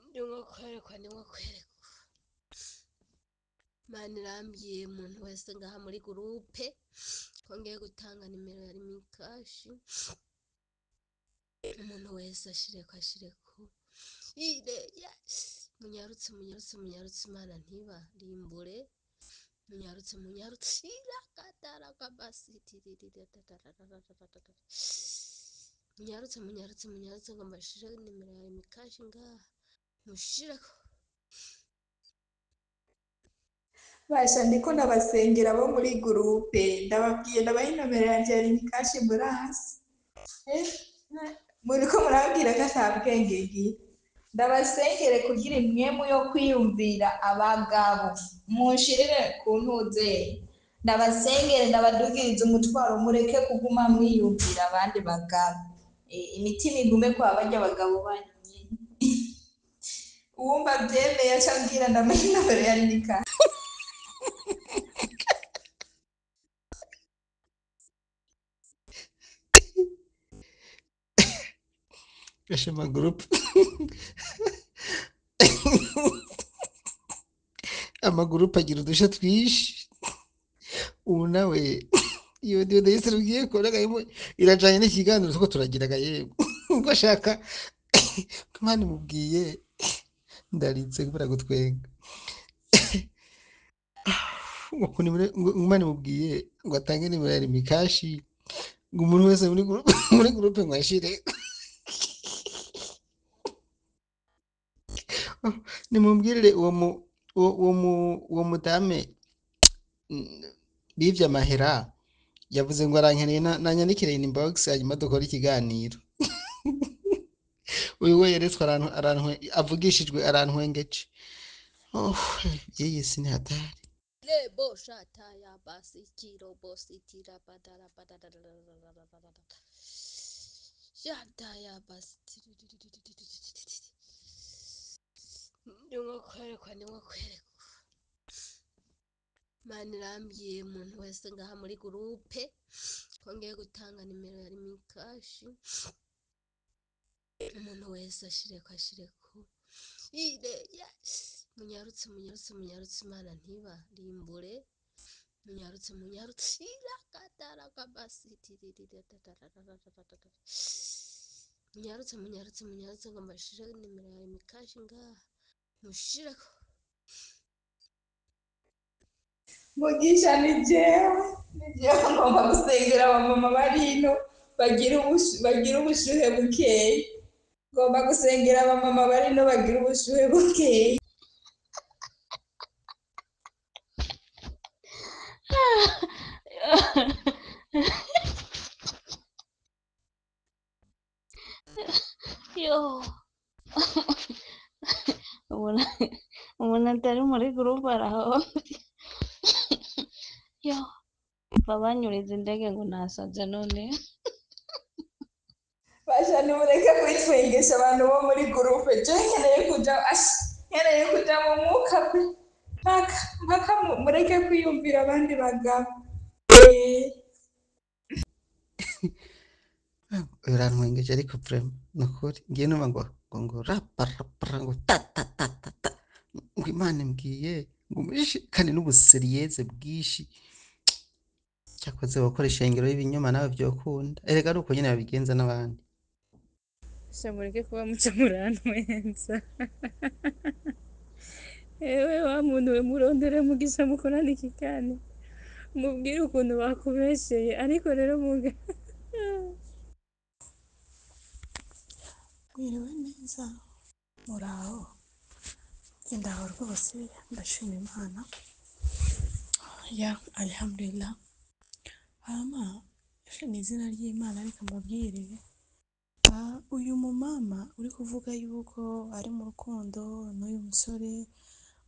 ndimo kwerekwa mani rambwiye umuntu wese ngaha muri groupe kongeye gutanga nimero ya Rimikashi umuntu wese ashireko munyarutse imana ntiba rimbure munyarutse irakatara kabasi munyarutse ngo mbashire nimero ya Rimikashi ngaha mushireko basha ndiko ndabasengera bo muri groupe ndababwiye ndabaha inomero yanje ya Rimikashi murasi muriko murabwira ko atabwenge ngira ndabasengere kugira imwemu yo kwiyumvira abagabo munshirire ku ntuze ndabasengere ndabadugiriza umutwaro mureke kuguma mwiyumvira abandi bagabo imitima igume kwa barya abagabo banyu uwumva byemeye acambwira ndamenye inomero ya Rimikashi Gasha amagurupe amagurupe agira udushya twinshi ubu nawe iyo diyo dayisire ugiye koraga irajanye n'ikiganiro tuko turagiraga yego ngo ashaka Imana imubwiye ndaritse kubera gutwenga ngo Imana imubwiye ngo atange nimero ya Rimikashi ngo umuntu wese muri groupe ngo ashire nimumbwirire uwo mudame bivye amahera yavuze ngo arankeneye nanyandikire inbox hanyuma dukora ikiganiro uyu we yeretswe avugishijwe arantwengeje yeye sini hatari lebo shata ya basi kiro bosi tira badara shata ya basi nimukwerekwa Mana irambwiye umuntu wese ngaha muri gurupe ko ngiye gutanga nimero ya Rimikashi umuntu wese ashireko munyarutse Imana ntibarimbure munyarutse irakatara kabasi munyarutse ngo mbashire nimero ya Rimikashi ngaha mushireko Mugisha ni jewe ngomba gusengera abamama bari ino bagira ubushuhe bukeya ngomba gusengera abamama bari ino bagira ubushuhe bukeya yo umuntu atari muri gurupe arahombye yo babanyuriza indege ngo nasaze none basha nimureke kwitwengesha abantu bo muri gurupe je nkeneye kuja mu mwuka pe mpaka mureke kwiyumvira abandi bagabo urantwengeje ariko prema nukuri ngiye numva ngo rapara ngo ta ngo Imana imbwiye ngo kandi n'ubuseriyeze bwishi cyakoze wakoresha ingero y'ibinyoma nawe byokunda erega ari uko nyine babigenza n'abandi shamureke kuba muca murantwenza ewe wa muntu we murondere Mugisha mukorana ikigani mubwire ukuntu bakubesheye ariko rero mwiriwe neza muraho ndaho rwose ndashima Imana ya alhamdulillah hama ni izina ry'Imana ariko mbabwire uyu mumama uri kuvuga yuko ari mu rukundo n'uyu musore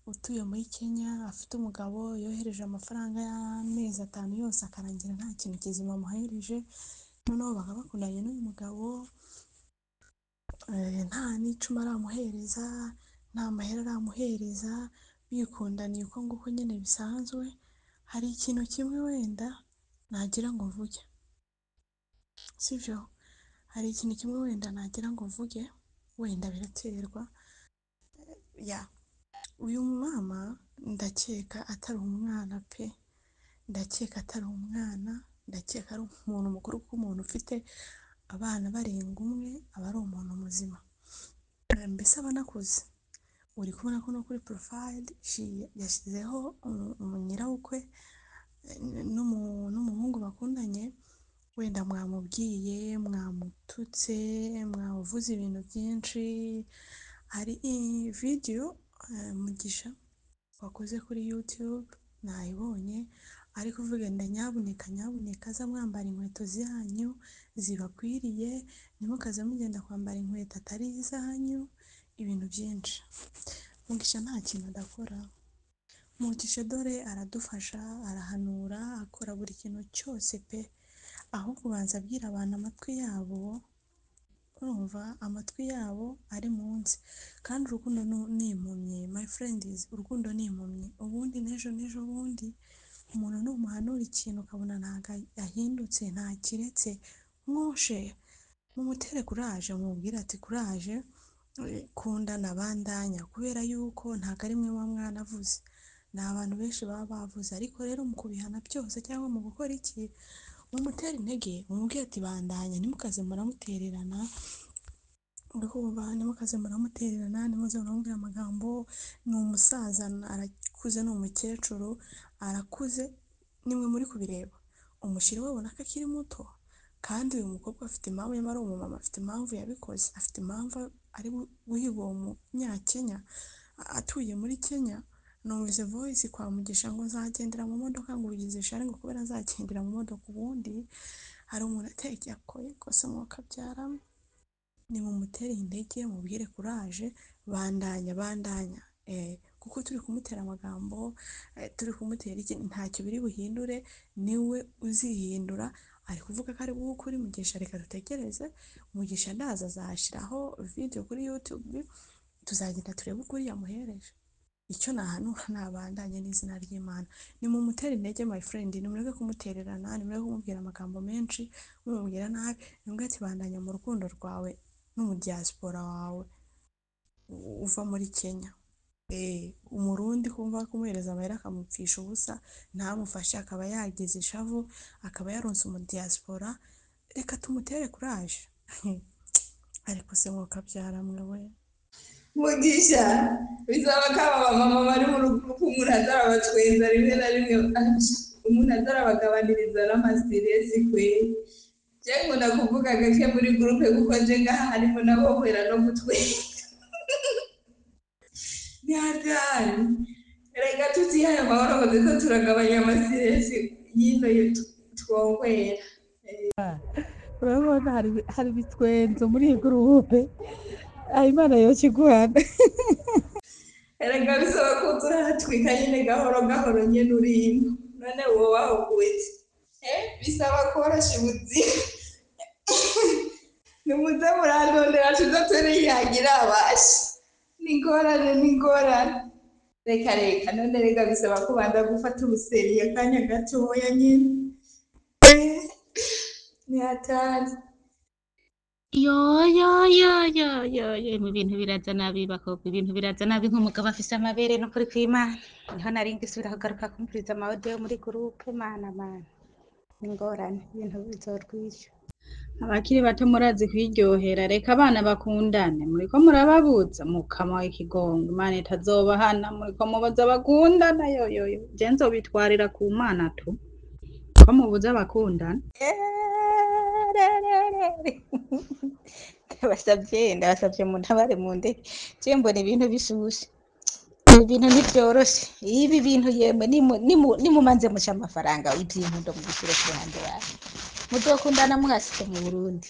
utuye muri Kenya afite umugabo yohereje amafaranga y'amezi 5 yose akarangira nta kintu kizima amuhereje noneho bakaba bakundanye n'uyu mugabo nta n'icuma aramuhereza nta mahera aramuhereza bikundaniye uko nguko nyine bisanzwe hari ikintu kimwe wenda nagira ngo mvuge sivyo hari ikintu kimwe wenda nagira ngo mvuge wenda biraterwa ya uyu mama ndakeka atari umwana pe ndakeka atari umwana ndakeka ari umuntu mukuru kuko umuntu ufite abana barenga umwe aba ari umuntu muzima mbese abanakuze uri kubona ko no kuri profile yashyizeho nyirabukwe n'umuhungu bakundanye wenda mwamubwiye mwamututse mwavuze ibintu byinshi hari video Mugisha wakoze kuri YouTube nayibonye ari kuvuga nyabuneka aza mwambara inkweto zanyu zibakwiriye ntimukaze mugenda kwambara inkweto atari izanyu ibintu byinshi Mugisha nta kintu adakora Mugisha dore aradufasha arahanura akora buri kintu cyose pe aho kubanza abwira abantu amatwi yabo urumva amatwi yabo ari munsi kandi urukundo ni impumyi my friends urukundo ni impumyi ubundi n'ejo bundi umuntu numuhanura ikintu ukabona ntago yahindutse ntakiretse mwoshe mumutere kuraje mumubwire ati kuraje kundana bandanya kubera yuko ntago ari mwe muba mwanavuze ni abantu benshi baba bavuze ariko rero mu kubihana byose cyangwa mu gukora iki mumutera intege mumubwire ati bandanya ntimukaze muramutererana urumva ntimukaze muramutererana ntimuze muramubwira amagambo ni umusaza arakuze ni umukecuru arakuze nimwe muri kubireba umushiri wabona ko akiri muto kandi uyu mukobwa afite impamvu yaba ari umumama afite impamvu yabikoze afite impamvu ari guhiga uwo munyakenya atuye muri Kenya numvise voice kwa Mugisha ngo nzagendera mu modoka ngo ubigize ishari ngo kubera nzagendera mu modoka ubundi hari umuntu atekeye akoye kose mwuka byaramo ni mumutere intege mubwire kuraje bandanya kuko turi kumutera amagambo turi kumutera iki ntacyo biri buhindure niwe uzihindura ari kuvuga ko ari wowe ukuri Mugisha reka dutekereze Mugisha ndaza azashyiraho video kuri YouTube tuzagenda turebe ukuri yamuhereje icyo nahanura nabandanye n'izina ry'Imana ni mumutere intege my friend nimureke kumutererana nimureke kumubwira amagambo menshi mumubwira nabi nimwe ati bandanya mu rukundo rwawe n'umu diaspora wawe uva muri Kenya umurundi kumva kumuhereza amahera akamupfisha ubusa ntamufashe akaba yagize ishavu akaba yaronse umu diaspora reka tumutere kuraje ariko se mwuka byaramwe we Mugisha bizaba kaba mama bari mu rugo umuntu azarabatwenza rimwe na rimwe umuntu azarabagabaniriza n'amasiresi kwe cyangwa nakuvuga gake muri groupe kuko nje ngaha harimo nabo kwera no gutwenza ni hatari rega tuzihaye amahoro ngo duko turagabanya amasiresi yino twongwera urabona hari bitwenzo muri iyi groupe Imana yokiguhana erega bisaba ko turatwika nyine gahoro nyine urimo none wowe wahugutse bisaba korosha ubuzima nimuze murandondera tuzo turiyagira abasha n'ingorane reka none rega bisaba kubanza gufata ubuseri akanya gatoya nyine ni hatari yo ibintu biraza nabi bakobwa ibintu biraza nabi nk'umugabo afise amabere no kuri kw'Imana niho nari ngisubira kugaruka kumviriza amaudio muri groupe mana ingorane ibintu bizorwisha abakiri bato murazi kwiryohera reka abana bakundane muriko murababuza mukama ikigongo Imana itazobahana muriko mubaza bakundana yoyoyo je nzobitwarira ku Mana tu ko mubuza bakundana ndabasabye mu ntabare mu ndege je mbona ibintu bishushe ibintu ntibyoroshe ibi bintu yemwe nimumanze musha amafaranga ibyintu ndo mubishyire ku ruhande yawe muzokundana mwasike mu Burundi